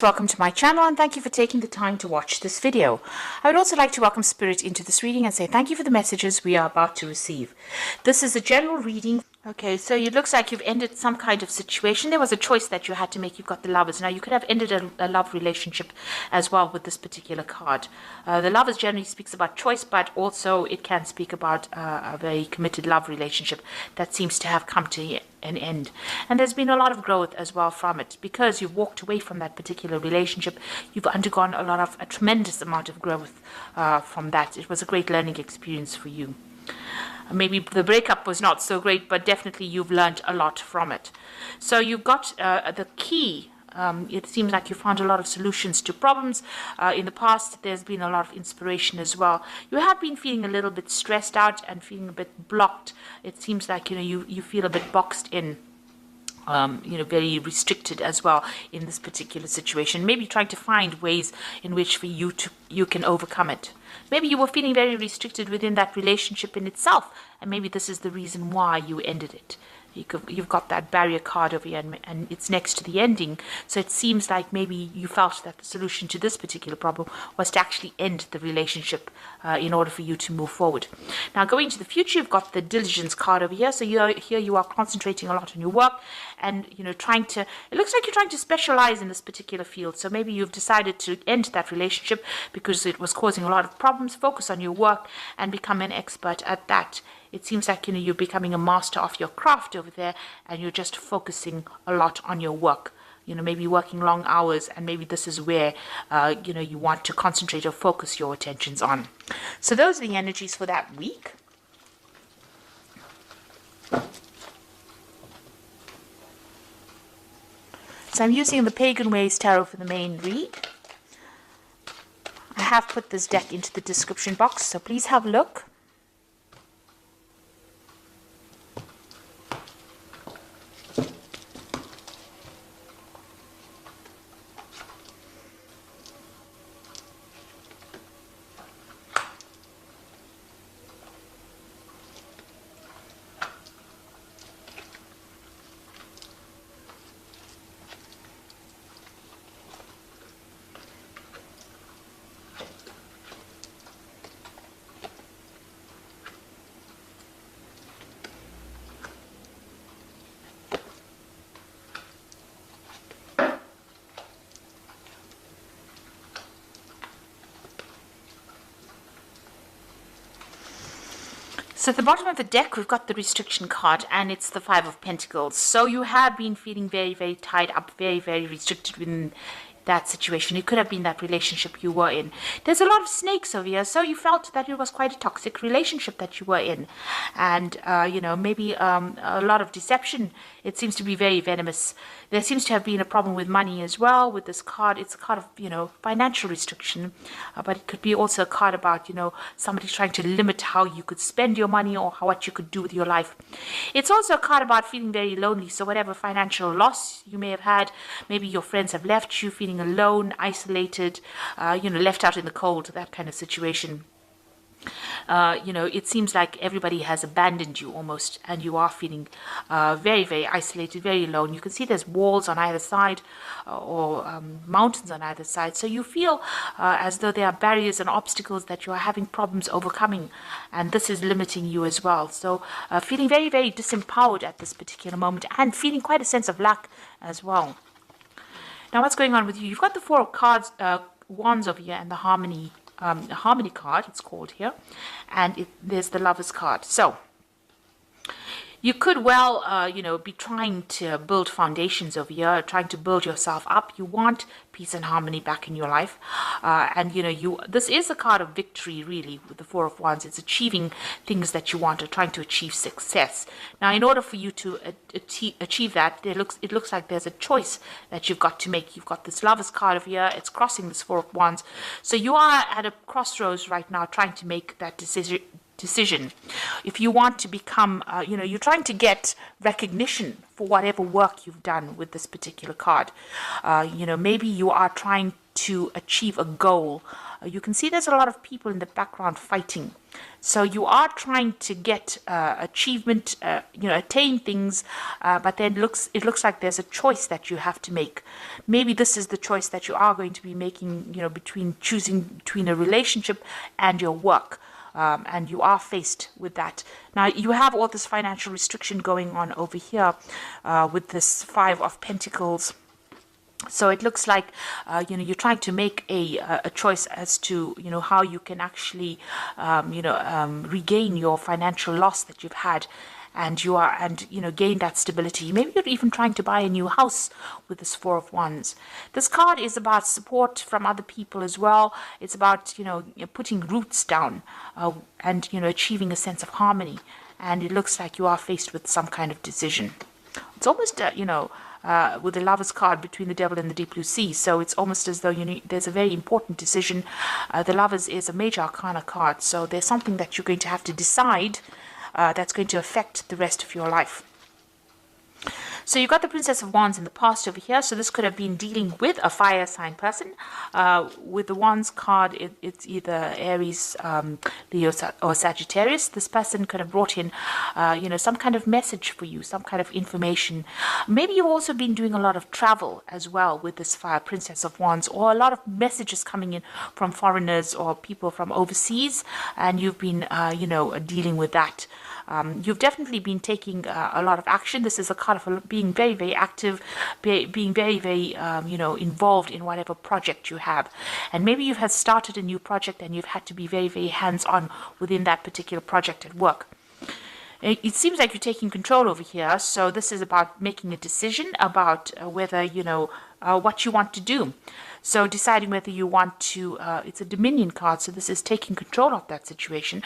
Welcome to my channel and thank you for taking the time to watch this video. I would also like to welcome Spirit into this reading and say thank you for the messages we are about to receive. This is a general reading. Okay, so it looks like you've ended some kind of situation. There was a choice that you had to make. You've got the Lovers. Now, you could have ended a love relationship as well with this particular card. The Lovers generally speaks about choice, but also it can speak about a very committed love relationship that seems to have come to an end. And there's been a lot of growth as well from it. Because you've walked away from that particular relationship, you've undergone a tremendous amount of growth from that. It was a great learning experience for you. Maybe the breakup was not so great, but definitely you've learned a lot from it. So you've got the key. It seems like you found a lot of solutions to problems. In the past, there's been a lot of inspiration as well. You have been feeling a little bit stressed out and feeling a bit blocked. It seems like you feel a bit boxed in. Very restricted as well in this particular situation. Maybe trying to find ways in which for you can overcome it. Maybe you were feeling very restricted within that relationship in itself, and maybe this is the reason why you ended it. You've got that barrier card over here, and it's next to the ending. So it seems like maybe you felt that the solution to this particular problem was to actually end the relationship in order for you to move forward. Now, going to the future, you've got the diligence card over here. So here you are concentrating a lot on your work, and it looks like you're trying to specialize in this particular field. So maybe you've decided to end that relationship because it was causing a lot of problems. Focus on your work and become an expert at that. It seems like you're becoming a master of your craft over there, and you're just focusing a lot on your work. Maybe working long hours, and maybe this is where you want to concentrate or focus your attentions on. So those are the energies for that week. So I'm using the Pagan Ways Tarot for the main read. I have put this deck into the description box, so please have a look. So at the bottom of the deck, we've got the restriction card, and it's the Five of Pentacles. So you have been feeling very, very tied up, very, very restricted within that situation. It could have been that relationship you were in. There's a lot of snakes over here, so you felt that it was quite a toxic relationship that you were in. And, maybe a lot of deception. It seems to be very venomous. There seems to have been a problem with money as well with this card. It's a card of, financial restriction, but it could be also a card about, somebody trying to limit how you could spend your money or what you could do with your life. It's also a card about feeling very lonely. So whatever financial loss you may have had, maybe your friends have left you, feeling alone, isolated, left out in the cold, that kind of situation. It seems like everybody has abandoned you almost, and you are feeling very, very isolated, very alone. You can see there's walls on either side or mountains on either side. So you feel as though there are barriers and obstacles that you are having problems overcoming, and this is limiting you as well. So feeling very, very disempowered at this particular moment, and feeling quite a sense of lack as well. Now, what's going on with you? You've got the Four of Cards, Wands over here, and the Harmony card, it's called here, and there's the Lovers card. So you could well, be trying to build foundations over here, trying to build yourself up. You want peace and harmony back in your life. This is a card of victory, really, with the Four of Wands. It's achieving things that you want, or trying to achieve success. Now, in order for you to achieve that, it looks like there's a choice that you've got to make. You've got this Lovers card over here. It's crossing this Four of Wands. So you are at a crossroads right now, trying to make that decision. If you want to become, you're trying to get recognition for whatever work you've done with this particular card. Maybe you are trying to achieve a goal. You can see there's a lot of people in the background fighting. So you are trying to get achievement, attain things, but then it looks like there's a choice that you have to make. Maybe this is the choice that you are going to be making, between choosing between a relationship and your work. And you are faced with that. Now, you have all this financial restriction going on over here with this Five of Pentacles. So it looks like, you're trying to make a choice as to, how you can actually, regain your financial loss that you've had. And gain that stability. Maybe you're even trying to buy a new house with this Four of Wands. This card is about support from other people as well. It's about, putting roots down and, achieving a sense of harmony. And it looks like you are faced with some kind of decision. It's almost, with the Lover's card between the Devil and the Deep Blue Sea. So it's almost as though, there's a very important decision. The Lovers is a major arcana card. So there's something that you're going to have to decide that's going to affect the rest of your life. So you've got the Princess of Wands in the past over here. So this could have been dealing with a fire sign person. With the Wands card, it's either Aries, Leo, or Sagittarius. This person could have brought in, some kind of message for you, some kind of information. Maybe you've also been doing a lot of travel as well with this fire Princess of Wands, or a lot of messages coming in from foreigners or people from overseas, and you've been, dealing with that. You've definitely been taking a lot of action. This is a card of being very, very active, being very, very, involved in whatever project you have. And maybe you have started a new project and you've had to be very, very hands-on within that particular project at work. It seems like you're taking control over here. So this is about making a decision about whether, what you want to do. So deciding whether you want to, it's a Dominion card, so this is taking control of that situation.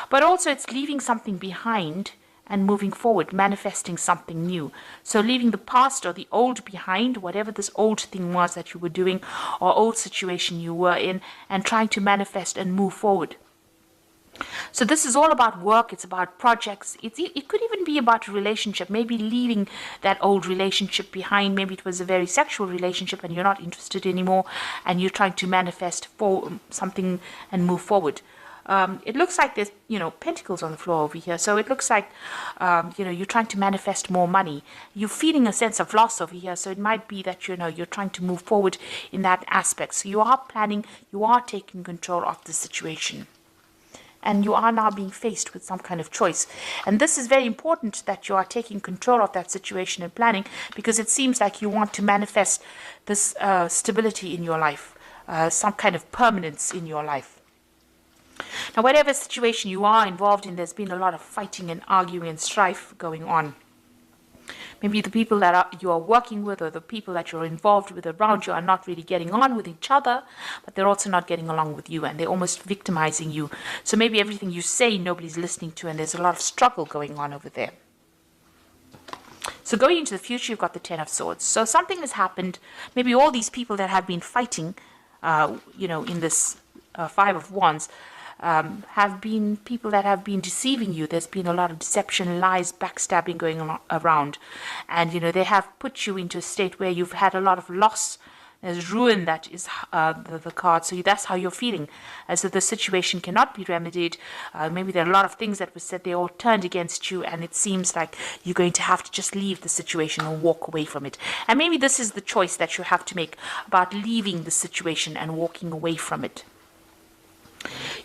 But also it's leaving something behind and moving forward, manifesting something new. So leaving the past or the old behind, whatever this old thing was that you were doing or old situation you were in, and trying to manifest and move forward. So this is all about work. It's about projects. It could even be about a relationship, maybe leaving that old relationship behind. Maybe it was a very sexual relationship and you're not interested anymore, and you're trying to manifest for something and move forward. It looks like there's, pentacles on the floor over here. So it looks like, you're trying to manifest more money. You're feeling a sense of loss over here. So it might be that, you're trying to move forward in that aspect. So you are planning, you are taking control of the situation. And you are now being faced with some kind of choice. And this is very important that you are taking control of that situation and planning, because it seems like you want to manifest this stability in your life, some kind of permanence in your life. Now, whatever situation you are involved in, there's been a lot of fighting and arguing and strife going on. Maybe the people that you are working with or the people that you're involved with around you are not really getting on with each other, but they're also not getting along with you, and they're almost victimizing you. So maybe everything you say, nobody's listening to, and there's a lot of struggle going on over there. So going into the future, you've got the Ten of Swords. So something has happened. Maybe all these people that have been fighting, in this Five of Wands, have been people that have been deceiving you. There's been a lot of deception, lies, backstabbing going on around. And, they have put you into a state where you've had a lot of loss. There's ruin that is the card. So that's how you're feeling, as if the situation cannot be remedied. Maybe there are a lot of things that were said, they all turned against you, and it seems like you're going to have to just leave the situation and walk away from it. And maybe this is the choice that you have to make about leaving the situation and walking away from it.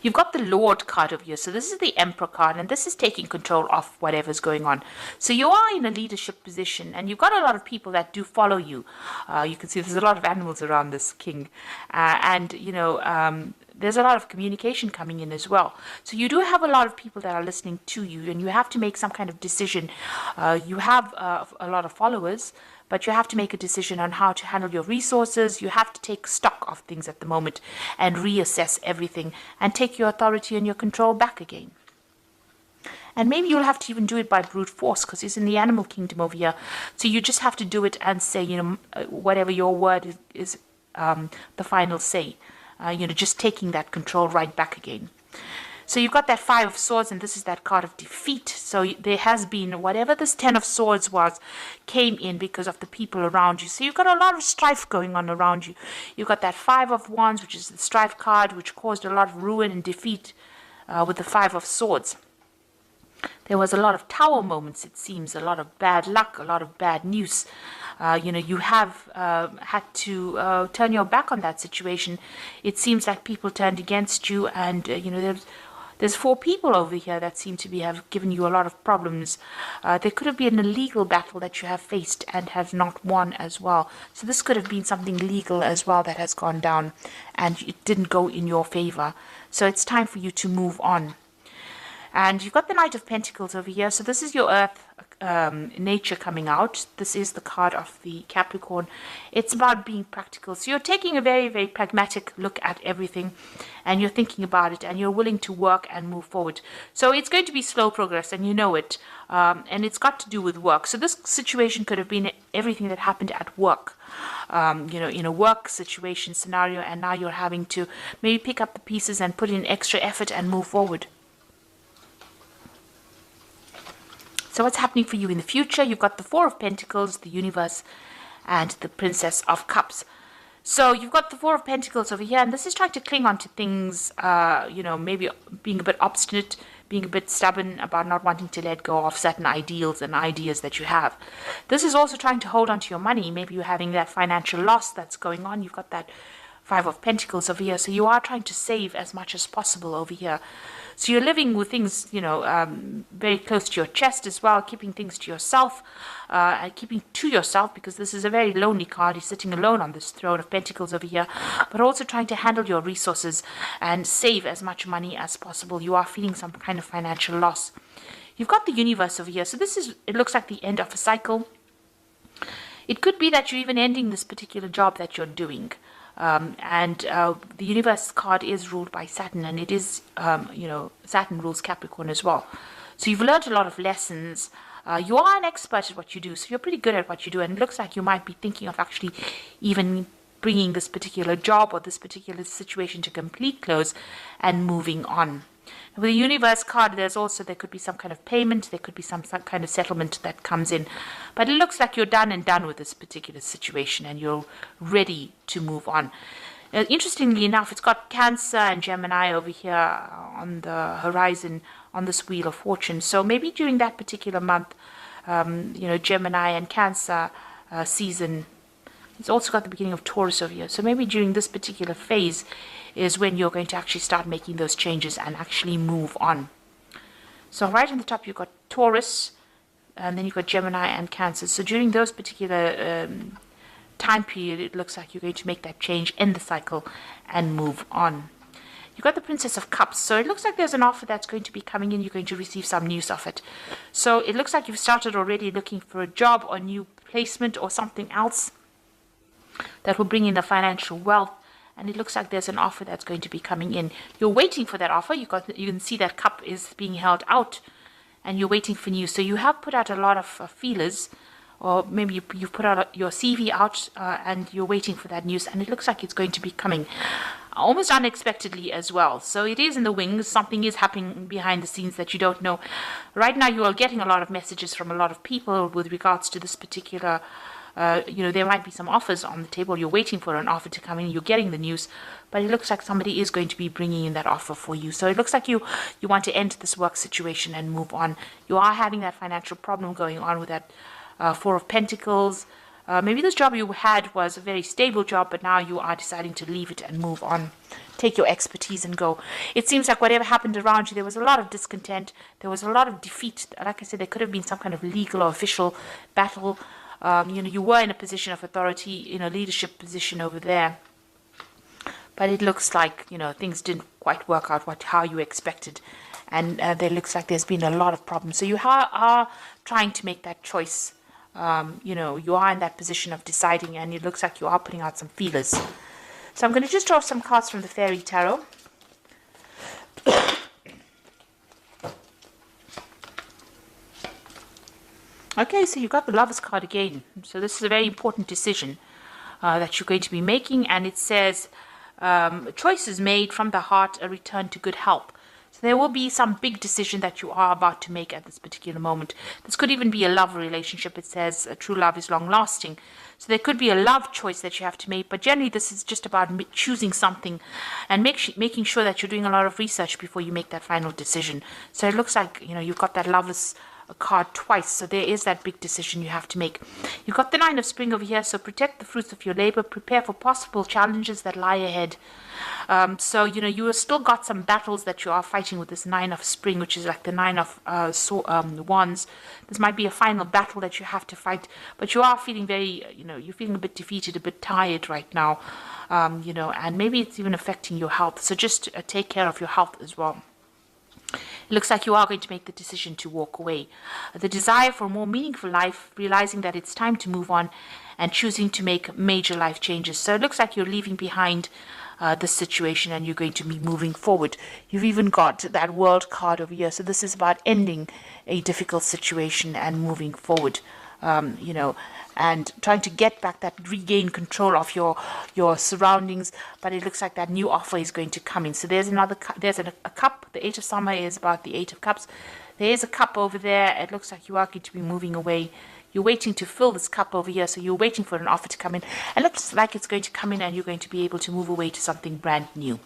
You've got the Lord card over here. So this is the Emperor card, and this is taking control of whatever's going on. So you are in a leadership position, and you've got a lot of people that do follow you. You can see there's a lot of animals around this king. There's a lot of communication coming in as well. So you do have a lot of people that are listening to you, and you have to make some kind of decision. You have a lot of followers, but you have to make a decision on how to handle your resources. You have to take stock of things at the moment and reassess everything and take your authority and your control back again. And maybe you'll have to even do it by brute force, because it's in the animal kingdom over here. So you just have to do it and say, whatever your word is the final say. Just taking that control right back again. So you've got that Five of Swords, and this is that card of defeat. So there has been, whatever this Ten of Swords was, came in because of the people around you. So you've got a lot of strife going on around you. You've got that Five of Wands, which is the strife card, which caused a lot of ruin and defeat with the Five of Swords. There was a lot of tower moments, it seems, a lot of bad luck, a lot of bad news. You have had to turn your back on that situation. It seems like people turned against you, and there's 4 people over here that seem to have given you a lot of problems. There could have been a legal battle that you have faced and have not won as well. So this could have been something legal as well that has gone down, and it didn't go in your favor. So it's time for you to move on. And you've got the Knight of Pentacles over here. So this is your Earth nature coming out. This is the card of the Capricorn. It's about being practical. So you're taking a very, very pragmatic look at everything, and you're thinking about it, and you're willing to work and move forward. So it's going to be slow progress, and you know it. And it's got to do with work. So this situation could have been everything that happened at work. In a work situation scenario, and now you're having to maybe pick up the pieces and put in extra effort and move forward. So what's happening for you in the future? You've got the Four of Pentacles, the Universe, and the Princess of Cups. So you've got the Four of Pentacles over here, and this is trying to cling on to things, maybe being a bit obstinate, being a bit stubborn about not wanting to let go of certain ideals and ideas that you have. This is also trying to hold on to your money. Maybe you're having that financial loss that's going on. You've got that Five of Pentacles over here. So you are trying to save as much as possible over here. So you're living with things, very close to your chest as well, keeping things to yourself, and keeping to yourself, because this is a very lonely card. You're sitting alone on this Throne of Pentacles over here, but also trying to handle your resources and save as much money as possible. You are feeling some kind of financial loss. You've got the Universe over here. So it looks like the end of a cycle. It could be that you're even ending this particular job that you're doing. The Universe card is ruled by Saturn, and it is, Saturn rules Capricorn as well. So you've learned a lot of lessons. You are an expert at what you do, so you're pretty good at what you do, and it looks like you might be thinking of actually even bringing this particular job or this particular situation to complete close and moving on. With the Universe card, there could be some kind of payment, there could be some kind of settlement that comes in. But it looks like you're done with this particular situation, and you're ready to move on. Interestingly enough, it's got Cancer and Gemini over here on the horizon on this Wheel of Fortune. So maybe during that particular month, Gemini and Cancer season. It's also got the beginning of Taurus over here. So maybe during this particular phase is when you're going to actually start making those changes and actually move on. So right on the top, you've got Taurus, and then you've got Gemini and Cancer. So during those particular time period, it looks like you're going to make that change, end the cycle, and move on. You've got the Princess of Cups. So it looks like there's an offer that's going to be coming in. You're going to receive some news of it. So it looks like you've started already looking for a job or new placement or something else that will bring in the financial wealth, and it looks like there's an offer that's going to be coming in. You're waiting for that offer. You can see that cup is being held out, and you're waiting for news. So you have put out a lot of feelers, or maybe you've put out your CV out, and you're waiting for that news, and it looks like it's going to be coming almost unexpectedly as well. So it is in the wings. Something is happening behind the scenes that you don't know. Right now, you are getting a lot of messages from a lot of people with regards to this particular there might be some offers on the table. You're waiting for an offer to come in. You're getting the news, but it looks like somebody is going to be bringing in that offer for you. So it looks like you want to end this work situation and move on. You are having that financial problem going on with that Four of Pentacles. Maybe this job you had was a very stable job, but now you are deciding to leave it and move on. Take your expertise and go. It seems like whatever happened around you, there was a lot of discontent. There was a lot of defeat. Like I said, there could have been some kind of legal or official battle. You were in a position of authority, in a leadership position over there. But it looks like, things didn't quite work out how you expected. And there looks like there's been a lot of problems. So you are trying to make that choice. You are in that position of deciding, and it looks like you are putting out some feelers. So I'm going to just draw some cards from the Fairy Tarot. Okay, so you've got the Lover's card again. So this is a very important decision that you're going to be making. And it says, choices made from the heart, a return to good health. So there will be some big decision that you are about to make at this particular moment. This could even be a love relationship. It says true love is long lasting. So there could be a love choice that you have to make, but generally this is just about choosing something and making sure that you're doing a lot of research before you make that final decision. So it looks like, you've got that Lovers card twice, so there is that big decision you have to make. You've got the Nine of Spring over here, so protect the fruits of your labor, prepare for possible challenges that lie ahead. So you have still got some battles that you are fighting with this Nine of Spring, which is like the Nine of Wands. This might be a final battle that you have to fight, but you are feeling very, you're feeling a bit defeated, a bit tired right now, and maybe it's even affecting your health. So just take care of your health as well. It looks like you are going to make the decision to walk away. The desire for a more meaningful life, realizing that it's time to move on and choosing to make major life changes. So it looks like you're leaving behind this situation and you're going to be moving forward. You've even got that World card over here. So this is about ending a difficult situation and moving forward, and trying to get back that regain control of your surroundings. But it looks like that new offer is going to come in. So there's a cup. The Eight of Summer is about the Eight of Cups. There is a cup over there. It looks like you are going to be moving away. You're waiting to fill this cup over here, so you're waiting for an offer to come in. It looks like it's going to come in and you're going to be able to move away to something brand new.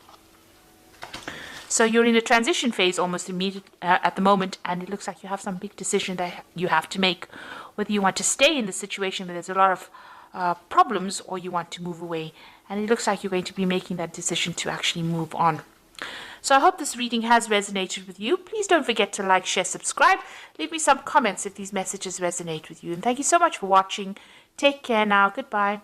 So you're in a transition phase almost immediately at the moment, and it looks like you have some big decision that you have to make, whether you want to stay in the situation where there's a lot of problems or you want to move away. And it looks like you're going to be making that decision to actually move on. So I hope this reading has resonated with you. Please don't forget to like, share, subscribe. Leave me some comments if these messages resonate with you. And thank you so much for watching. Take care now. Goodbye.